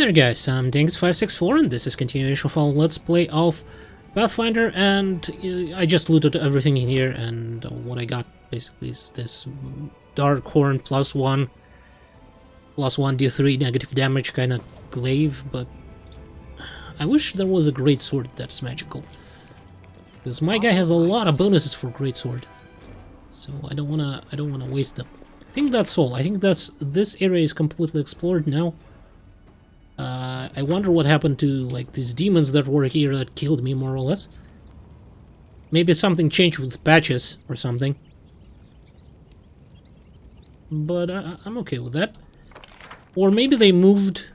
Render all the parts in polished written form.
there guys, I'm Dankz564 and this is continuation of our Let's Play of Pathfinder, and I just looted everything in here, and what I got basically is this Dark Horn +1 D3 negative damage kind of glaive, but I wish there was a great sword that's magical, because my guy has a lot of bonuses for great sword, so I don't wanna waste them. I think that's all. I think this area is completely explored now. I wonder what happened to like these demons that were here that killed me, more or less. Maybe something changed with patches or something. But I'm okay with that. Or maybe they moved.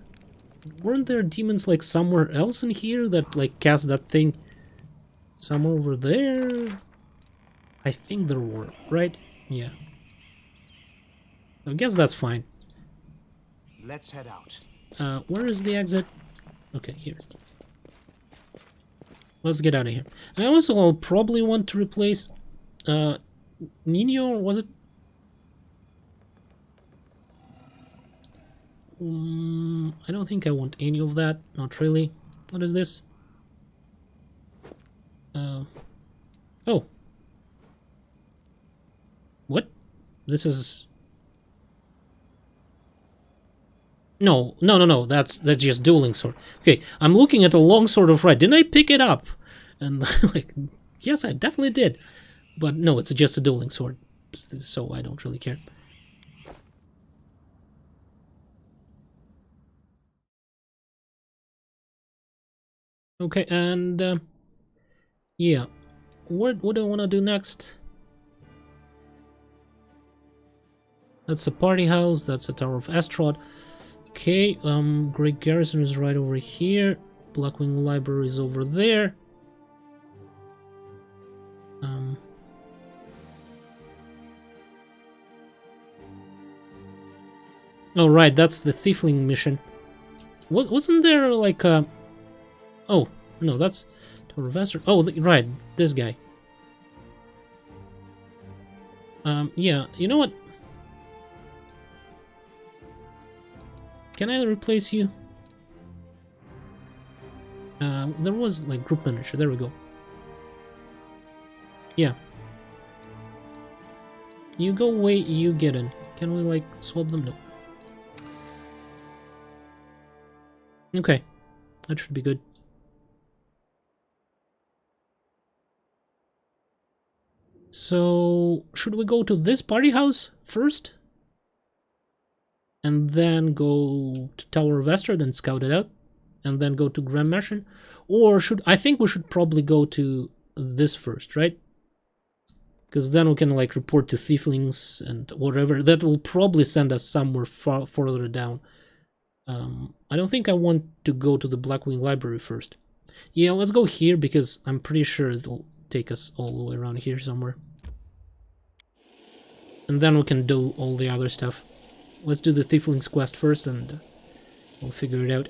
Weren't there demons like somewhere else in here that like cast that thing somewhere over there? I think there were, right? Yeah. I guess that's fine. Let's head out. Where is the exit? Okay, here. Let's get out of here. And also, I'll probably want to replace Nino, or was it? I don't think I want any of that. Not really. What is this? Oh. What? This is... No, that's just dueling sword. Okay, I'm looking at a long sword of right. Didn't I pick it up? And like, yes, I definitely did. But no, it's just a dueling sword, so I don't really care. Okay, and yeah, what do I want to do next? That's a party house. That's a Tower of Astrod. Okay, Great Garrison is right over here. Blackwing Library is over there. Oh right, that's the Thiefling mission. Wasn't there like a... Oh, no, that's Tower of Astrod. Oh, right, this guy. Yeah, you know what? Can I replace you? There was like group manager. There we go. Yeah. You go away, you get in. Can we like swap them? No. Okay. That should be good. So, should we go to this party house first? And then go to Tower of Astrod and scout it out, and then go to Grand Mansion? Or I think we should probably go to this first, right? Because then we can like report to Thieflings and whatever. That will probably send us somewhere further down. I don't think I want to go to the Blackwing Library first. Yeah, let's go here because I'm pretty sure it'll take us all the way around here somewhere. And then we can do all the other stuff. Let's do the Thiefling's quest first, and we'll figure it out.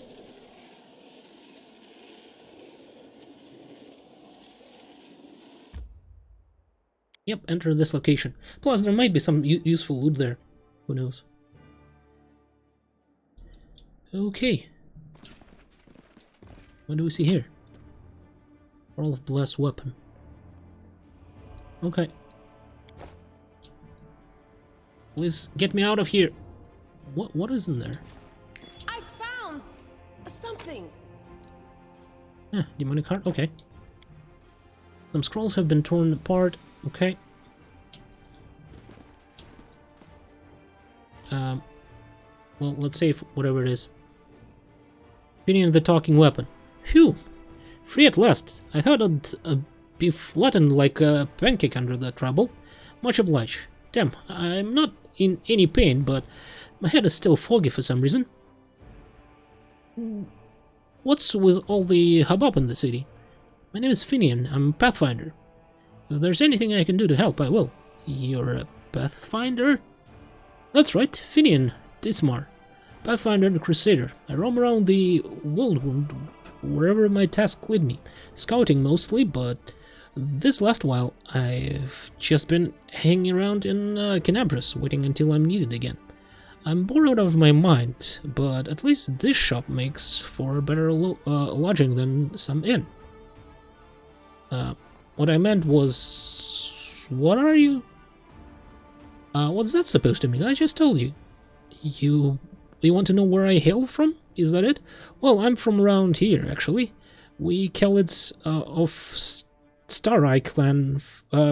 Yep, enter this location. Plus, there might be some useful loot there. Who knows? Okay. What do we see here? Pearl of Blessed Weapon. Okay. Please get me out of here. What is in there? I found something. Yeah, demonic heart. Okay. Some scrolls have been torn apart. Okay. Well, let's save whatever it is. Finnean the talking weapon. Phew. Free at last. I thought I'd be flattened like a pancake under the trouble. Much obliged. Damn, I'm not in any pain, but my head is still foggy for some reason. What's with all the hubbub in the city? My name is Finnean. I'm a Pathfinder. If there's anything I can do to help, I will. You're a Pathfinder? That's right, Finnean Dismar. Pathfinder and Crusader. I roam around the world wherever my task lead me. Scouting mostly, but this last while I've just been hanging around in Canabras, waiting until I'm needed again. I'm bored out of my mind, but at least this shop makes for better lodging than some inn. What I meant was... What are you? What's that supposed to mean? I just told you. You want to know where I hail from? Is that it? Well, I'm from around here, actually. We Kelids of Stareye clan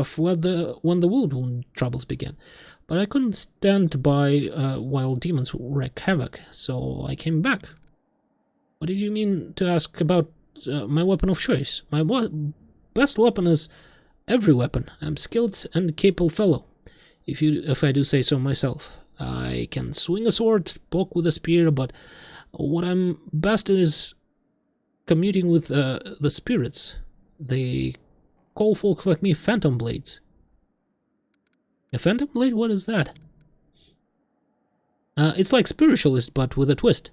fled when the Wound troubles began. But I couldn't stand by while demons wreak havoc, so I came back. What did you mean to ask about my weapon of choice? My best weapon is every weapon. I'm skilled and capable fellow, if I do say so myself. I can swing a sword, poke with a spear, but what I'm best at is commuting with the spirits. They call folks like me phantom blades. A phantom blade? What is that? It's like spiritualist, but with a twist.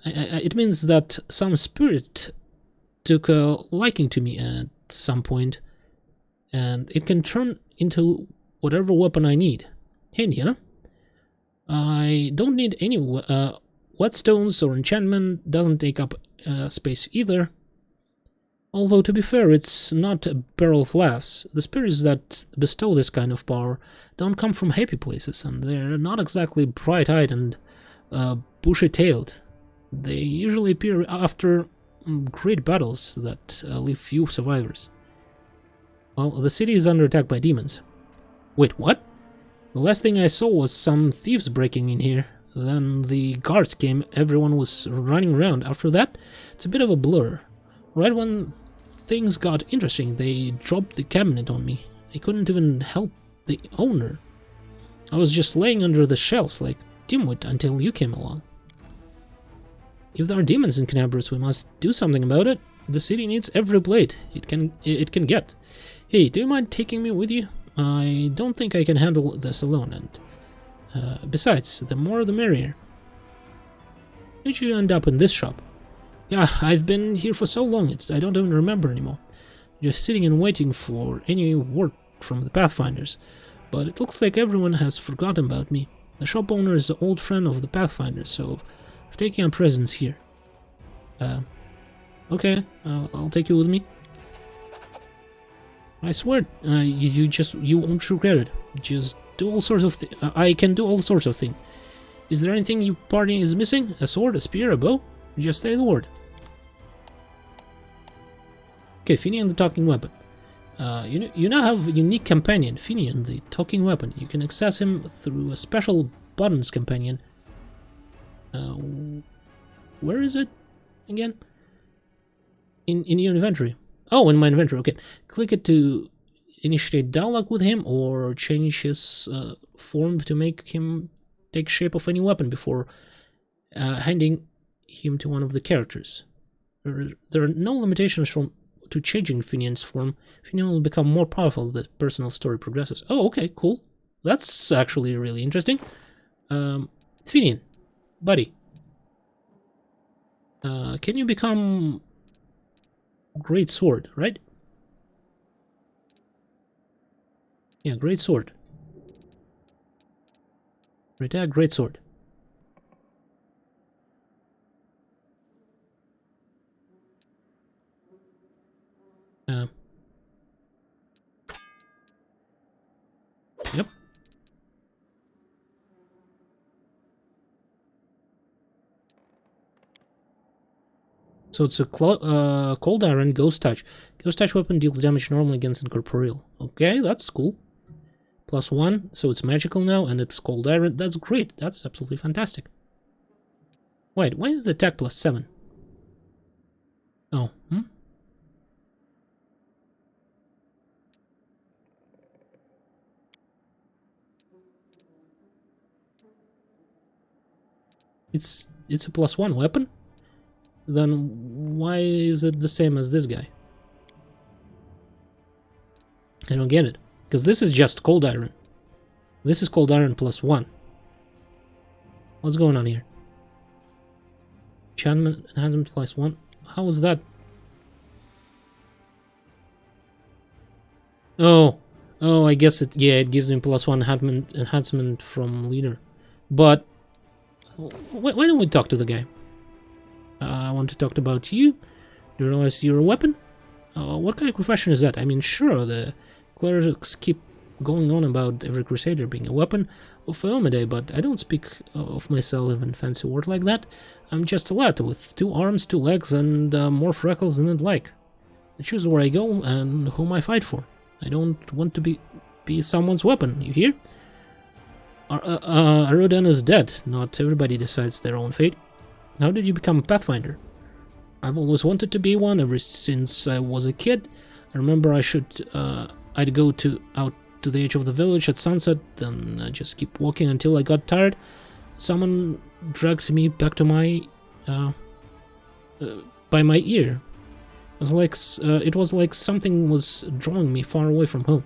It means that some spirit took a liking to me at some point, and it can turn into whatever weapon I need. Handy, huh? I don't need any whetstones or enchantment, doesn't take up space either. Although, to be fair, it's not a barrel of laughs. The spirits that bestow this kind of power don't come from happy places, and they're not exactly bright-eyed and bushy-tailed. They usually appear after great battles that leave few survivors. Well, the city is under attack by demons. Wait, what? The last thing I saw was some thieves breaking in here. Then the guards came, everyone was running around. After that, it's a bit of a blur. Right when things got interesting, they dropped the cabinet on me. I couldn't even help the owner. I was just laying under the shelves like dimwit until you came along. If there are demons in Knabberus, we must do something about it. The city needs every blade it can get. Hey, do you mind taking me with you? I don't think I can handle this alone, and besides, the more the merrier. How did you end up in this shop? Yeah, I've been here for so long, I don't even remember anymore. Just sitting and waiting for any word from the Pathfinders. But it looks like everyone has forgotten about me. The shop owner is an old friend of the Pathfinders, so I've taken a presence here. Okay, I'll take you with me. I swear, you won't regret it. Just do all sorts of I can do all sorts of things. Is there anything your party is missing? A sword, a spear, a bow? Just say the word. Okay, Finnean the talking weapon. You now have a unique companion, Finnean the talking weapon. You can access him through a special buttons companion. Where is it again? In your inventory. Oh, in my inventory, okay. Click it to initiate dialogue with him or change his form to make him take shape of any weapon before handing him to one of the characters. There are no limitations to changing Finnean's form. Finnean will become more powerful as the personal story progresses. Oh, okay, cool. That's actually really interesting. Finnean, buddy. Can you become Great Sword, right? Yeah, Great Sword. Retire Great Sword. Yep. So it's a cold iron ghost touch. Ghost touch weapon deals damage normally against incorporeal. Okay, that's cool. +1, so it's magical now, and it's cold iron. That's great. That's absolutely fantastic. Wait, why is the attack +7? Oh, It's a +1 weapon? Then why is it the same as this guy? I don't get it. Because this is just cold iron. This is cold iron +1. What's going on here? Enchantment +1. How is that? Oh, I guess it. Yeah, it gives me +1 enhancement from leader. But why don't we talk to the guy? I want to talk about you. Do you realize you're a weapon? What kind of profession is that? I mean, sure, the clerics keep going on about every crusader being a weapon of Iomedae, but I don't speak of myself in fancy word like that. I'm just a lad with 2 arms, 2 legs, and more freckles than I'd like. I choose where I go and whom I fight for. I don't want to be someone's weapon, you hear? Arodan is dead. Not everybody decides their own fate. How did you become a Pathfinder? I've always wanted to be one ever since I was a kid. I remember I'd go out to the edge of the village at sunset, then just keep walking until I got tired. Someone dragged me back to my by my ear. It was like something was drawing me far away from home.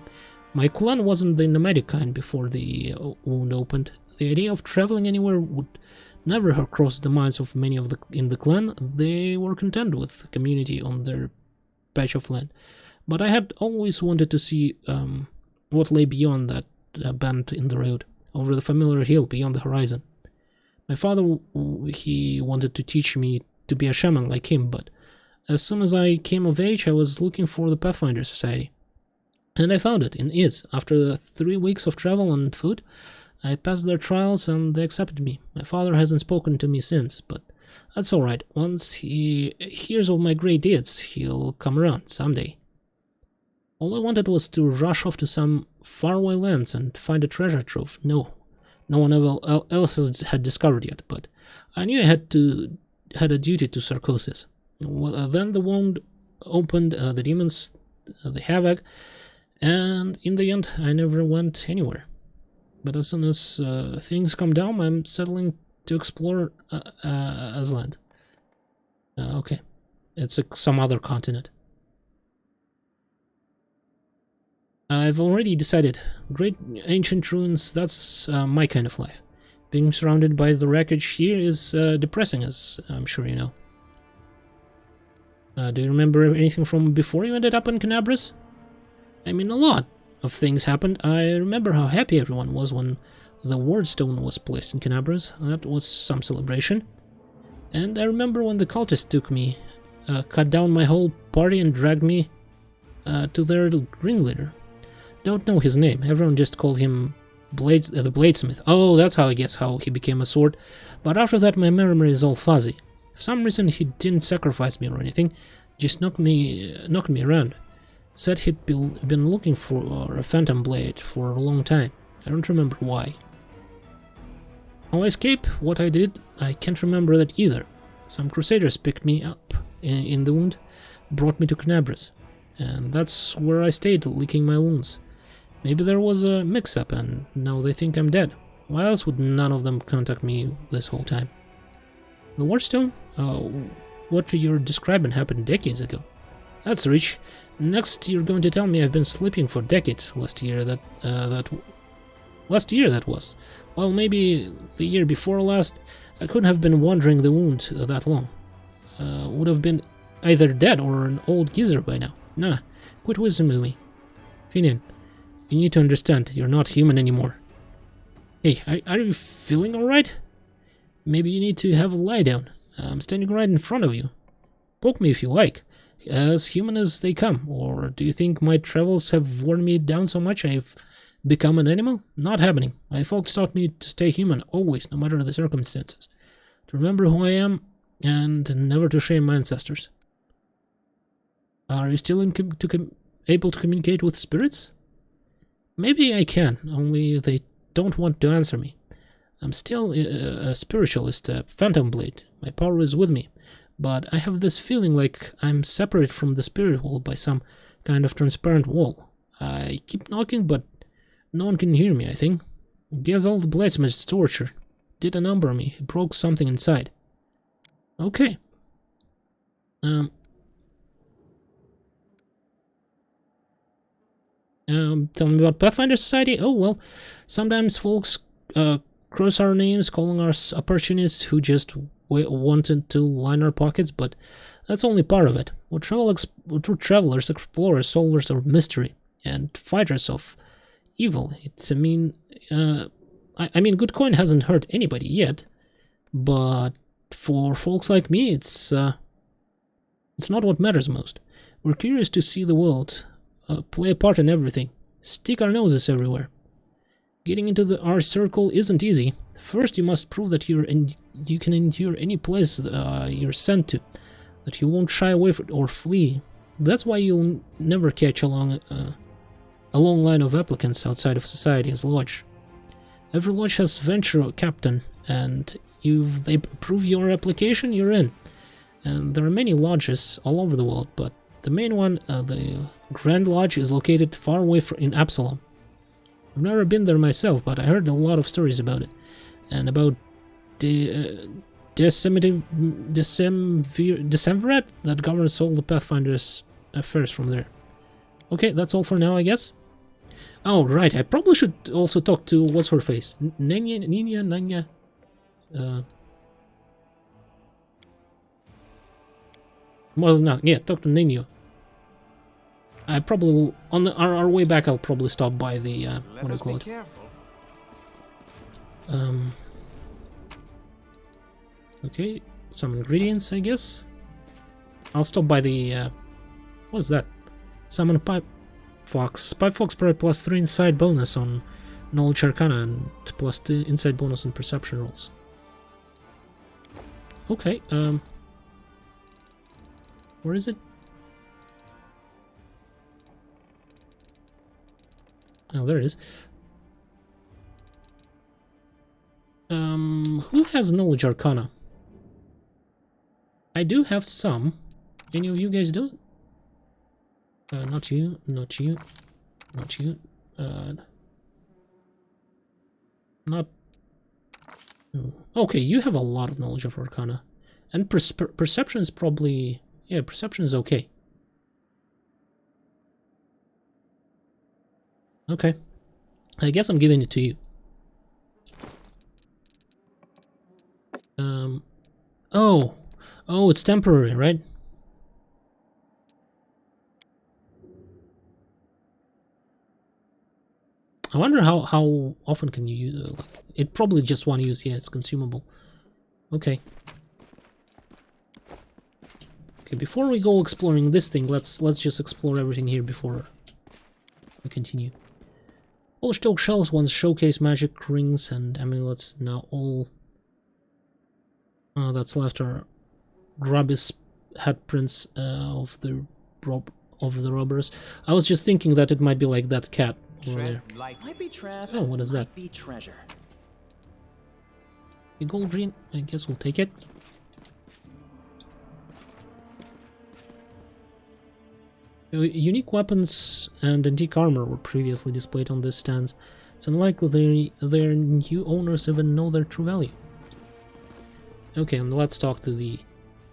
My clan wasn't the nomadic kind before the wound opened. The idea of traveling anywhere would never have crossed the minds of many in the clan. They were content with the community on their patch of land. But I had always wanted to see what lay beyond that bend in the road, over the familiar hill beyond the horizon. My father, he wanted to teach me to be a shaman like him, but as soon as I came of age, I was looking for the Pathfinder Society. And I found it in Iz. After 3 weeks of travel and food, I passed their trials and they accepted me. My father hasn't spoken to me since, but that's alright. Once he hears of my great deeds, he'll come around someday. All I wanted was to rush off to some faraway lands and find a treasure trove. No one else had discovered yet, but I knew I had a duty to Sarcosis. Well, then the wound opened, the demons, the havoc, and in the end I never went anywhere. But as soon as things calm down, I'm settling to explore Asland. Okay, it's some other continent. I've already decided. Great ancient ruins, that's my kind of life. Being surrounded by the wreckage here is depressing, as I'm sure you know. Do you remember anything from before you ended up in Canabras? I mean, a lot of things happened. I remember how happy everyone was when the ward stone was placed in Canabras. That was some celebration. And I remember when the cultists took me, cut down my whole party and dragged me to their ringleader. Don't know his name. Everyone just called him the Bladesmith. Oh, that's how I guess how he became a sword. But after that, my memory is all fuzzy. For some reason, he didn't sacrifice me or anything. Just knocked me around. Said he'd been looking for a phantom blade for a long time. I don't remember why. How I escaped, what I did, I can't remember that either. Some crusaders picked me up in the wound, brought me to Canabras, and that's where I stayed, licking my wounds. Maybe there was a mix-up and now they think I'm dead. Why else would none of them contact me this whole time? The Wardstone? What you're describing happened decades ago. That's rich. Next, you're going to tell me I've been sleeping for decades. Last year that was. Well, maybe the year before last. I couldn't have been wandering the wound that long. Would have been either dead or an old geezer by now. Nah, quit wisdom with me. Finnean, you need to understand, you're not human anymore. Hey, are you feeling alright? Maybe you need to have a lie down. I'm standing right in front of you. Poke me if you like. As human as they come, or do you think my travels have worn me down so much I've become an animal? Not happening. My folks taught me to stay human always, no matter the circumstances. To remember who I am, and never to shame my ancestors. Are you still able to communicate with spirits? Maybe I can, only they don't want to answer me. I'm still a spiritualist, a phantom blade. My power is with me. But I have this feeling like I'm separate from the spirit world by some kind of transparent wall. I keep knocking, but no one can hear me, I think. Guess all the bladesmith's torture did a number on me. It broke something inside. Okay. Tell me about Pathfinder Society? Oh, well, sometimes folks cross our names, calling us opportunists who just wanted to line our pockets, but that's only part of it. We're travelers, explorers, solvers of mystery, and fighters of evil. I mean, good coin hasn't hurt anybody yet, But for folks like me, it's not what matters most. We're curious to see the world, play a part in everything, stick our noses everywhere. Getting into our circle isn't easy. First, you must prove that you can endure any place you're sent to, that you won't shy away or flee. That's why you'll never catch a long line of applicants outside of Society's lodge. Every lodge has venture captain, and if they approve your application, you're in. And there are many lodges all over the world, but the main one, the Grand Lodge, is located far away in Absalom. I've never been there myself, but I heard a lot of stories about it, and about Decemvirate that governs all the Pathfinder's affairs from there. Okay, that's all for now, I guess. Oh, right, I probably should also talk to what's-her-face? Nanya? More than that, yeah, talk to Nino. I probably will, on our way back, I'll probably stop by the, what do you call it? Okay, some ingredients, I guess. I'll stop by the, what is that? Summon Pipe Fox. Pipe Fox probably +3 inside bonus on Knowledge Arcana and +2 inside bonus on Perception rolls. Okay, where is it? Oh, there it is. Who has Knowledge Arcana? I do have some. Any of you guys do? Not you, not you, not you. Not... Okay, you have a lot of Knowledge of Arcana. And Perception is probably... Yeah, Perception is okay. Okay. I guess I'm giving it to you. Oh, it's temporary, right? I wonder how often can you use it? Like, it probably just one use, yeah, it's consumable. Okay. Okay, before we go exploring this thing, let's just explore everything here before we continue. Polished oak shells once showcase magic rings and amulets. Now all that's left are Grubby's handprints of the robbers. I was just thinking that it might be like that cat over there. Oh, what is that? A gold ring. I guess we'll take it. Unique weapons and antique armor were previously displayed on this stands. It's unlikely their new owners even know their true value. Okay, and let's talk to the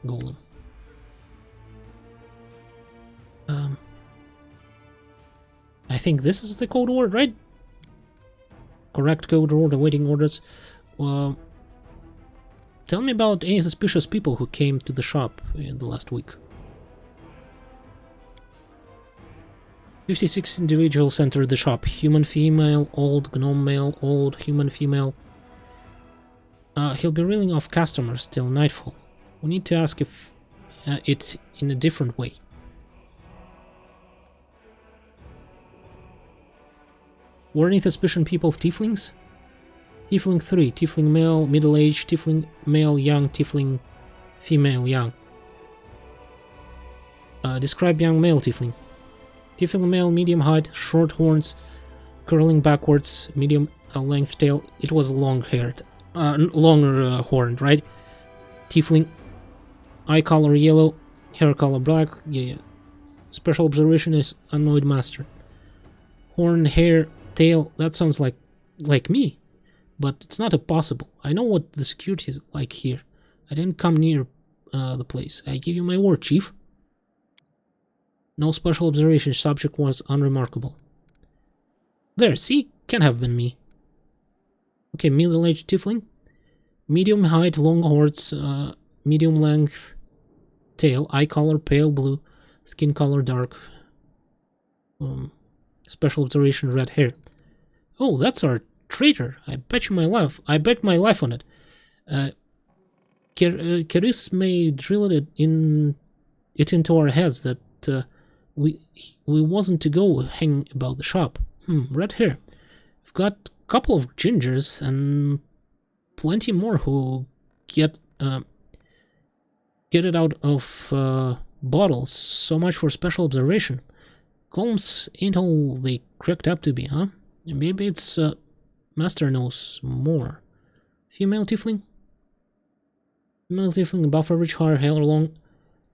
golem. I think this is the code word, right? Correct code word, awaiting orders. Tell me about any suspicious people who came to the shop in the last week. 56 individuals entered the shop. Human female, old gnome male, old human female. He'll be reeling off customers till nightfall. We need to ask if it in a different way. Were any suspicion people of tieflings? Tiefling 3, tiefling male, middle-aged, tiefling male, young, tiefling female, young. Describe young male tiefling. Tiefling male, medium height, short horns, curling backwards, medium length tail. It was long-haired, longer horned, right? Tiefling, eye color yellow, hair color black. Yeah. Special observation is annoyed master. Horn, hair, tail. That sounds like me, but it's not impossible. I know what the security is like here. I didn't come near the place. I give you my word, chief. No special observation. Subject was unremarkable. There, see? Can't have been me. Okay, middle-aged tiefling. Medium height, long horns, medium length tail, eye color pale blue, skin color dark. Special observation, red hair. Oh, that's our traitor. I bet my life on it. Keris may drill it into our heads that we wasn't to go hang about the shop. Right here. We've got a couple of gingers and plenty more who get it out of bottles. So much for special observation. Golems ain't all they cracked up to be, huh? Maybe it's Master knows more. Female Tiefling? Female Tiefling, buff average hair long,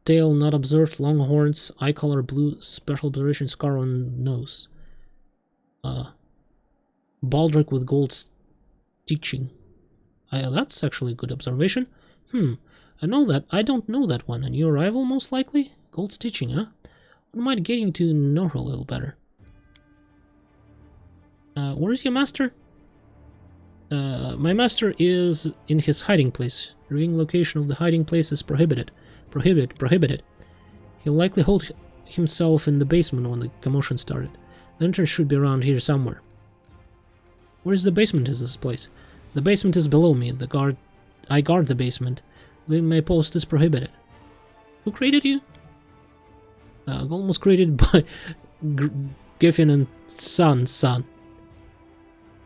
tail not observed, long horns, eye color blue, special observation scar on nose. Baldric with gold stitching. That's actually a good observation. I don't know that one. A new arrival, most likely? Gold stitching, huh? Wouldn't mind getting to know her a little better. Where is your master? My master is in his hiding place. Revealing location of the hiding place is prohibited. Prohibited. He'll likely hold himself in the basement when the commotion started. The entrance should be around here somewhere. Where's the basement is this place? The basement is below me. I guard the basement. Leaving my post is prohibited. Who created you? Golem was created by Giffen and son.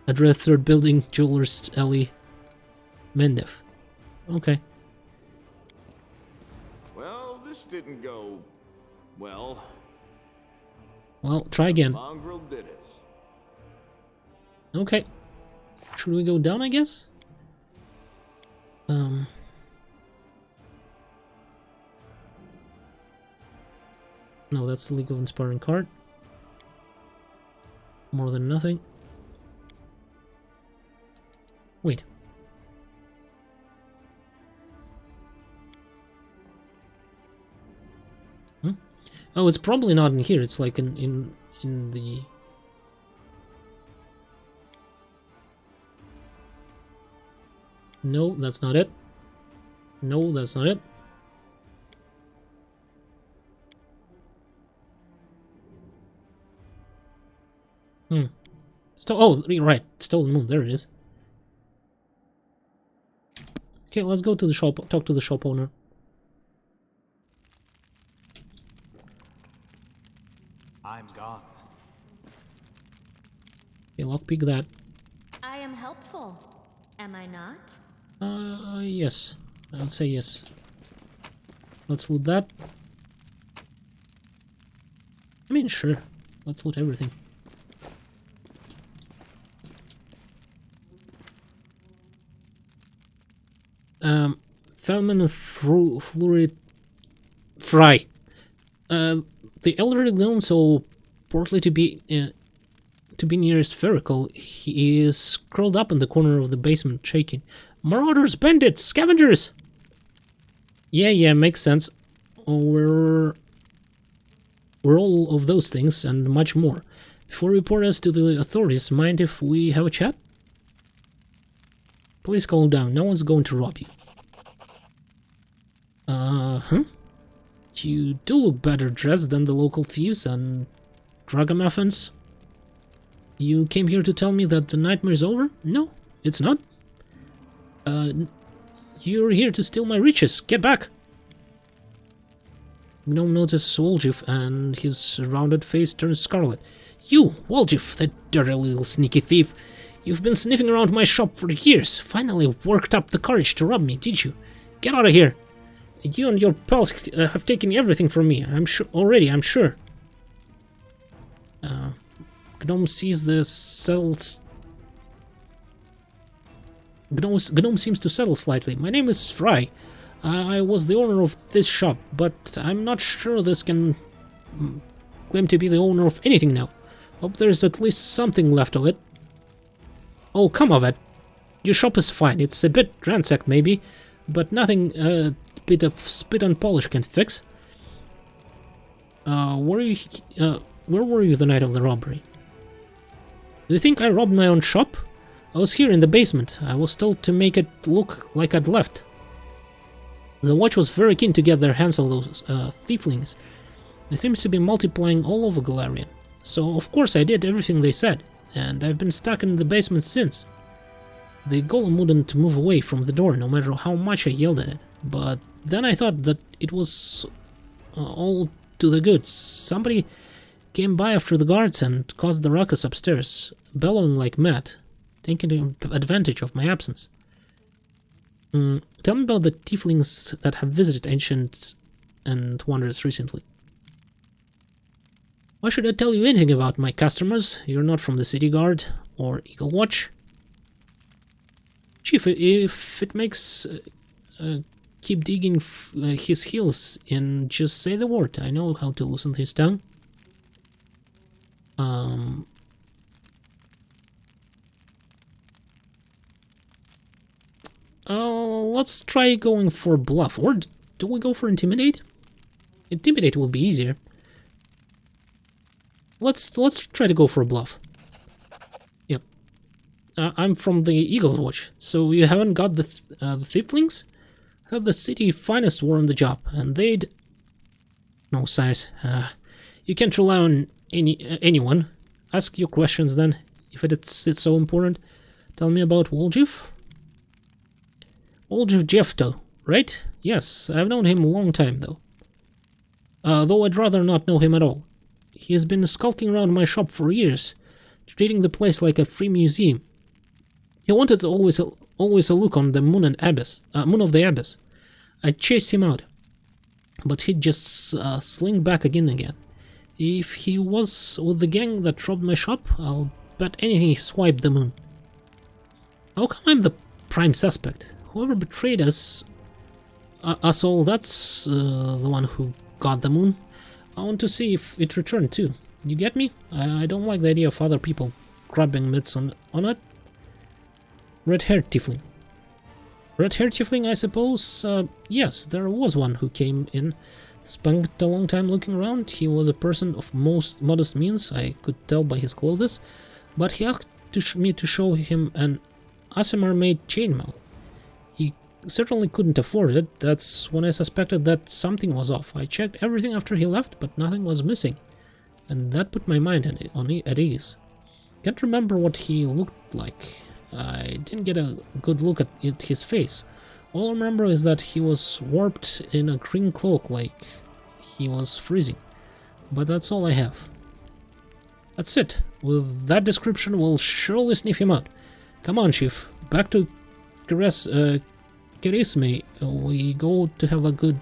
Address 3rd building, Jewelers Alley, Mendev. Okay. Well, this didn't go well. Well, try again. Mongrel did it. Okay. Should we go down, I guess? No, that's the League of Inspiring card. More than nothing. Wait. Oh, it's probably not in here. It's like in the... No, that's not it. No, that's not it. Oh, right. Stolen Moon. There it is. Okay, let's go to the shop. Talk to the shop owner. I'm gone. Okay, lockpick that. I am helpful, am I not? Yes. I would say yes. Let's loot that. I mean, sure. Let's loot everything. Feldman Fluorid Fry. The elderly gnome, so portly to be near spherical, he is curled up in the corner of the basement, shaking. Marauders, bandits, scavengers! Yeah, makes sense. We're all of those things and much more. Before we report us to the authorities, mind if we have a chat? Please calm down, no one's going to rob you. You do look better dressed than the local thieves and ragamuffins. You came here to tell me that the nightmare's over? No, it's not. You're here to steal my riches. Get back! Gnome notices Woljif and his rounded face turns scarlet. You, Woljif, that dirty little sneaky thief. You've been sniffing around my shop for years. Finally worked up the courage to rob me, did you? Get out of here. You and your pals have taken everything from me. I'm sure. Gnome sees the settles. Gnome seems to settle slightly. My name is Fry. I was the owner of this shop, but I'm not sure this can claim to be the owner of anything now. Hope there's at least something left of it. Oh, come of it. Your shop is fine. It's a bit ransacked, maybe, but nothing a bit of spit and polish can fix. Where were you the night of the robbery? Do you think I robbed my own shop? I was here in the basement. I was told to make it look like I'd left. The watch was very keen to get their hands on those thieflings. They seem to be multiplying all over Galarian. So of course I did everything they said, and I've been stuck in the basement since. The golem wouldn't move away from the door no matter how much I yelled at it. But then I thought that it was all to the good. Somebody came by after the guards and caused the ruckus upstairs, bellowing like mad, taking advantage of my absence. Tell me about the tieflings that have visited Ancient and Wondrous recently. Why should I tell you anything about my customers? You're not from the City Guard or Eagle Watch. Chief, if it makes keep digging his heels in, just say the word. I know how to loosen his tongue. Let's try going for bluff, or do we go for intimidate? Intimidate will be easier. Let's try to go for a bluff. Yep. I'm from the Eagle's Watch, so you haven't got the Thieflings? I thought the city finest were on the job, and they'd... No size. You can't rely on anyone. Ask your questions then, if it's so important. Tell me about Woljif. Woljif Jefto, right? Yes, I've known him a long time though. Though I'd rather not know him at all. He has been skulking around my shop for years, treating the place like a free museum. He wanted always a look on the Moon of the Abyss. I chased him out, but he'd just sling back again and again. If he was with the gang that robbed my shop, I'll bet anything he swiped the moon. How come I'm the prime suspect? Whoever betrayed us all, that's the one who got the moon. I want to see if it returned too. You get me? I don't like the idea of other people grabbing mitts on it. Red-haired tiefling. Red-haired tiefling, I suppose? Yes, there was one who came in. Spent a long time looking around. He was a person of most modest means, I could tell by his clothes, but he asked me to show him an Aasimar-made chainmail. He certainly couldn't afford it. That's when I suspected that something was off. I checked everything after he left, but nothing was missing, and that put my mind at ease. Can't remember what he looked like. I didn't get a good look at his face. All I remember is that he was warped in a green cloak like he was freezing. But that's all I have. That's it. With that description, we'll surely sniff him out. Come on, Chief. Back to Kerisme. We go to have a good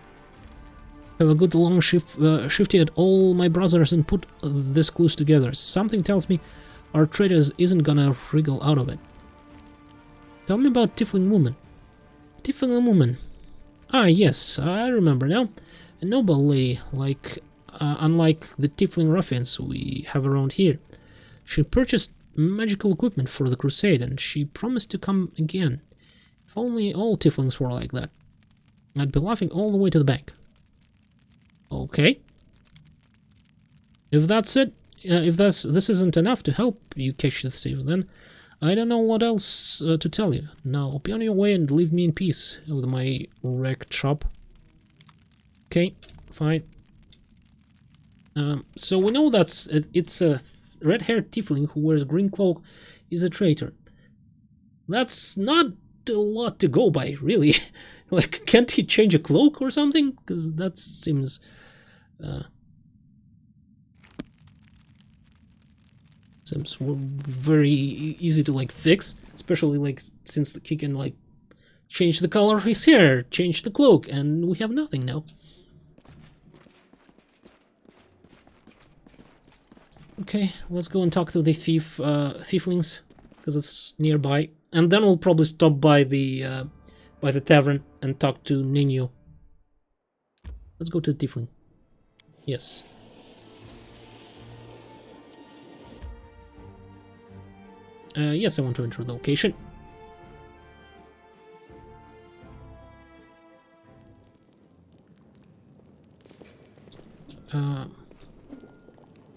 long shifty at all my brothers and put these clues together. Something tells me our traitors isn't gonna wriggle out of it. Tell me about Tiefling Woman. Tiefling Woman. Ah, yes, I remember now. A noble lady, unlike the Tiefling ruffians we have around here. She purchased magical equipment for the crusade, and she promised to come again. If only all Tieflings were like that. I'd be laughing all the way to the bank. Okay. If that's it, if this isn't enough to help you catch the thief, then I don't know what else to tell you. Now, be on your way and leave me in peace with my wrecked shop. Okay, fine. So we know it's a red-haired tiefling who wears green cloak is a traitor. That's not a lot to go by, really. Like, can't he change a cloak or something? Because that seems... seems very easy to like fix, especially like since he can like change the color of his hair, change the cloak, and we have nothing now. Okay, let's go and talk to the thieflings, because it's nearby, and then we'll probably stop by the tavern and talk to Nino. Let's go to the tiefling. Yes. Yes, I want to enter the location.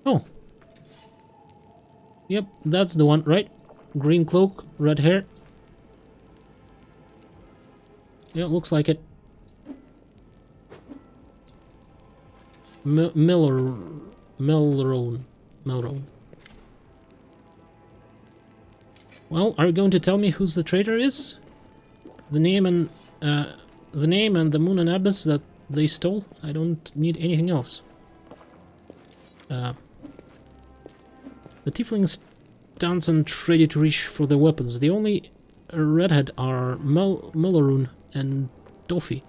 Oh. Yep, that's the one, right? Green cloak, red hair. Yeah, looks like it. Melrone. Well, are you going to tell me who's the traitor is? The name and the moon and abyss that they stole? I don't need anything else. The Thiefling stands and ready to reach for their weapons. The only redhead are Melaroon and Doffy.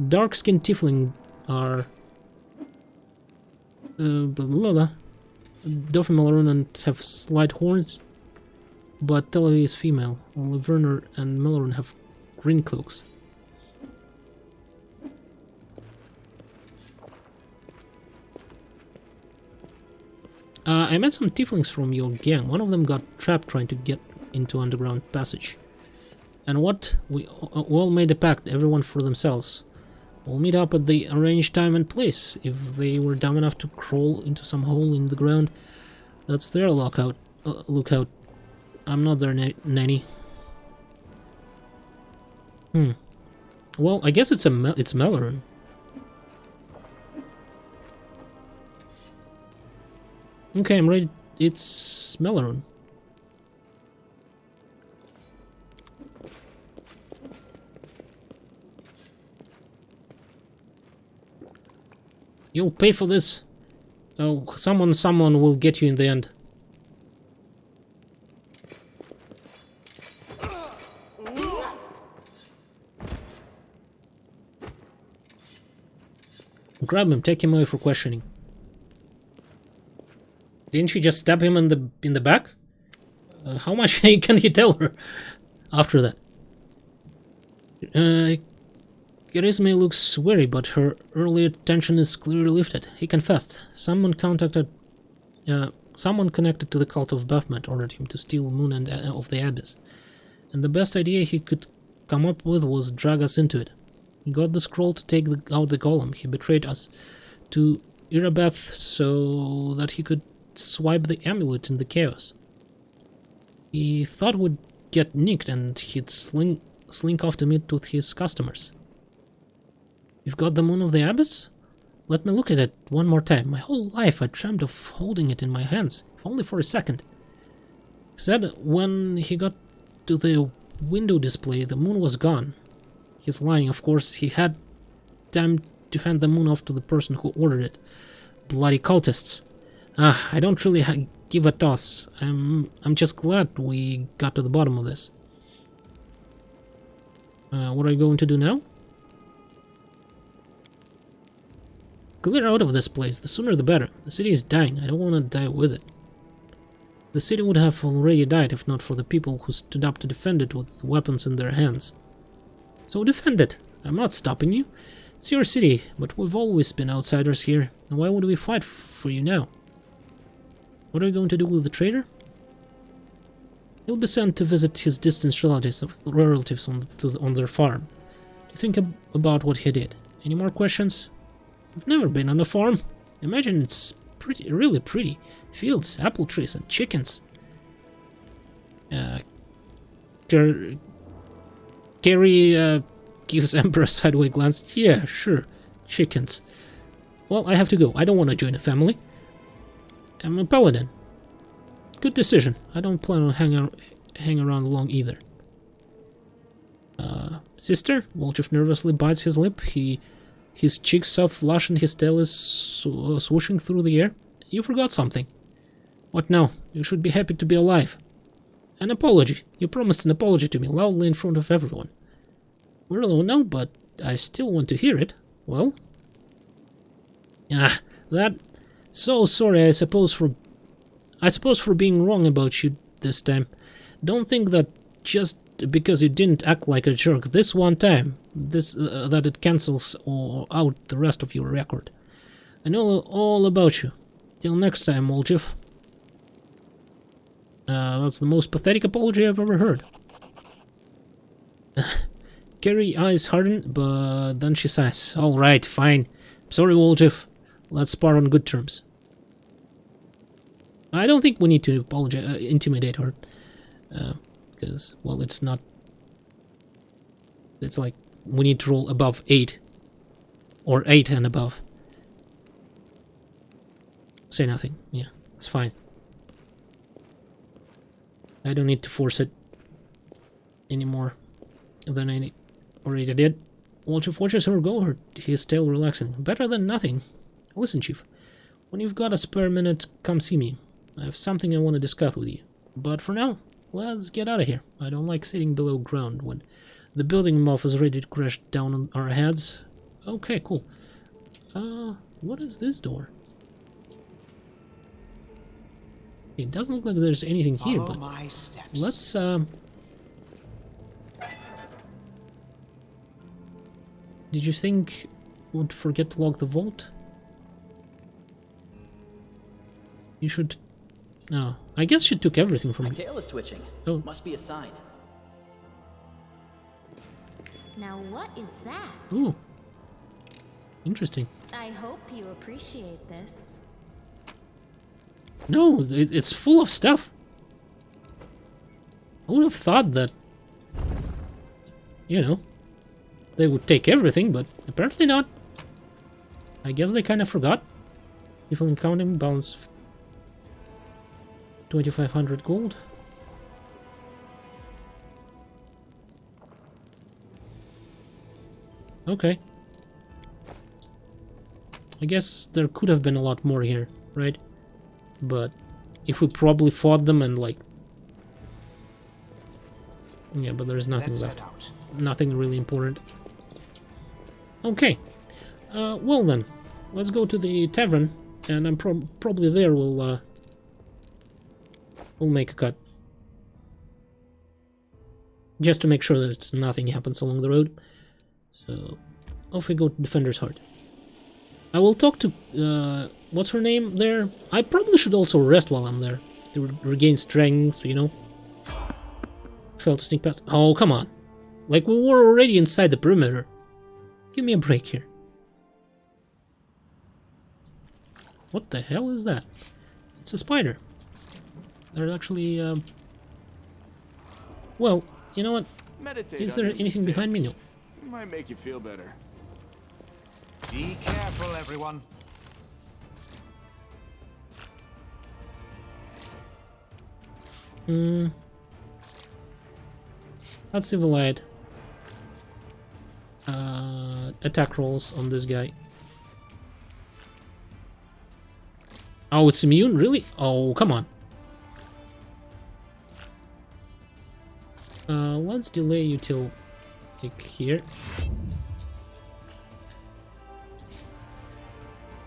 Dark-skinned Thiefling are Doffy, Melaroon, and have slight horns, but Televi is female. Only Werner and Melaroon have green cloaks. I met some Tieflings from your gang. One of them got trapped trying to get into underground passage. And what? We all made a pact, everyone for themselves. We'll meet up at the arranged time and place. If they were dumb enough to crawl into some hole in the ground, that's their lookout. I'm not their nanny. Well, I guess it's Melaroon. Okay, I'm ready. It's Melaroon. You'll pay for this. Oh, someone will get you in the end. Grab him, take him away for questioning. Didn't she just stab him in the back? How much can he tell her after that? Charisma looks wary, but her earlier tension is clearly lifted. He confessed. Someone connected to the cult of Baphomet ordered him to steal Moon and of the Abyss. And the best idea he could come up with was drag us into it. He got the scroll to take out the golem. He betrayed us to Irabeth so that he could swipe the amulet in the chaos. He thought we'd get nicked and he'd slink off to meet with his customers. You've got the Moon of the Abyss? Let me look at it one more time. My whole life I dreamt of holding it in my hands, if only for a second. He said when he got to the window display, the moon was gone. He's lying, of course. He had time to hand the moon off to the person who ordered it. Bloody cultists. I don't really give a toss. I'm just glad we got to the bottom of this. What are you going to do now? Clear out of this place. The sooner the better. The city is dying. I don't want to die with it. The city would have already died if not for the people who stood up to defend it with weapons in their hands. So defend it. I'm not stopping you. It's your city, but we've always been outsiders here. And why would we fight for you now? What are you going to do with the traitor? He'll be sent to visit his distant relatives on their farm. Do you think about what he did? Any more questions? You've never been on a farm. Imagine it's really pretty. Fields, apple trees, and chickens. Carrie gives Ember a sideways glance. Yeah, sure. Chickens. Well, I have to go. I don't want to join a family. I'm a paladin. Good decision. I don't plan on hang around long either. Sister? Wolchif nervously bites his lip. His cheeks are flush and his tail is swooshing through the air. You forgot something. What now? You should be happy to be alive. An apology. You promised an apology to me loudly in front of everyone. Well, no, but I still want to hear it. Well? That... So sorry, I suppose for being wrong about you this time. Don't think that just because you didn't act like a jerk this one time, that it cancels out the rest of your record. I know all about you. Till next time, Wolchif. That's the most pathetic apology I've ever heard. Carrie's eyes harden, but then she says, "Alright, fine. Sorry, Wolchif. Let's part on good terms." I don't think we need to intimidate her. Because, well, it's not... It's like, we need to roll above 8. Or 8 and above. Say nothing. Yeah, it's fine. I don't need to force it. any more than I already did. Watch your fortress or go, or his tail relaxing. Better than nothing. Listen, Chief. When you've got a spare minute, come see me. I have something I want to discuss with you. But for now, let's get out of here. I don't like sitting below ground when the building moth is ready to crash down on our heads. Okay, cool. What is this door? It doesn't look like there's anything here, but let's did you think would forget to lock the vault? You should. No, I guess she took everything from My me. tail is twitching. Oh. Must be a sign. Now what is that? Ooh, interesting. I hope you appreciate this. No, it's full of stuff. I would have thought that, you know, they would take everything, but apparently not. I guess they kind of forgot. Thiefling counting balance 2,500 gold. Okay. I guess there could have been a lot more here, right? But if we probably fought them and like... Yeah, but there's nothing left. Nothing really important. Okay. Well then, let's go to the tavern, and I'm probably there we'll make a cut. Just to make sure that nothing happens along the road. So, off we go to Defender's Heart. I will talk to, what's her name there? I probably should also rest while I'm there, to regain strength, you know? Failed to sneak past. Oh, come on. Like, we were already inside the perimeter. Give me a break here. What the hell is that? It's a spider. They're actually, well, you know what? Meditate Is on there your anything behind me? No. mistakes. It might make you feel better. Be careful, everyone. Let's see the light. Attack rolls on this guy. Oh, it's immune? Really? Oh, come on. Let's delay you till like here.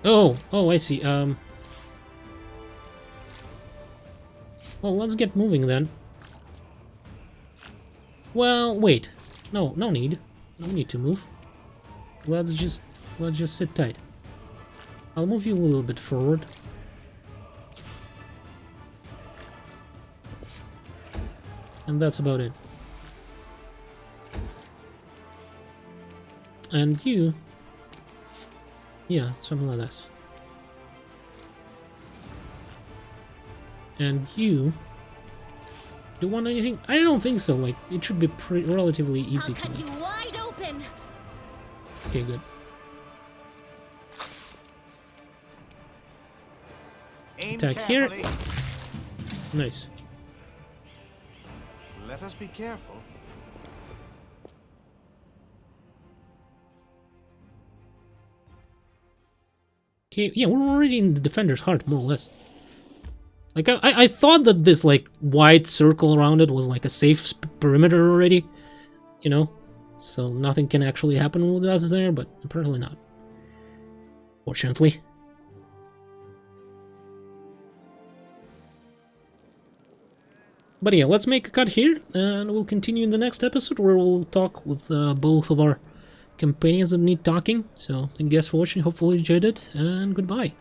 Oh, I see. Well, let's get moving then. Well, wait. No need. No need to move. Let's just sit tight. I'll move you a little bit forward. And that's about it. And you... Yeah, something like that. And you... Do you want anything? I don't think so, like, it should be relatively easy I'll to... cut you wide open. Okay, good. Aim Attack here. carefully. Nice. Let us be careful. Okay, yeah, we're already in the Defender's Heart, more or less. Like, I thought that this, like, white circle around it was, like, a safe perimeter already, you know? So nothing can actually happen with us there, but apparently not. Fortunately. But yeah, let's make a cut here, and we'll continue in the next episode, where we'll talk with both of our companions that need talking. So, thank you guys for watching, hopefully you enjoyed it, and goodbye.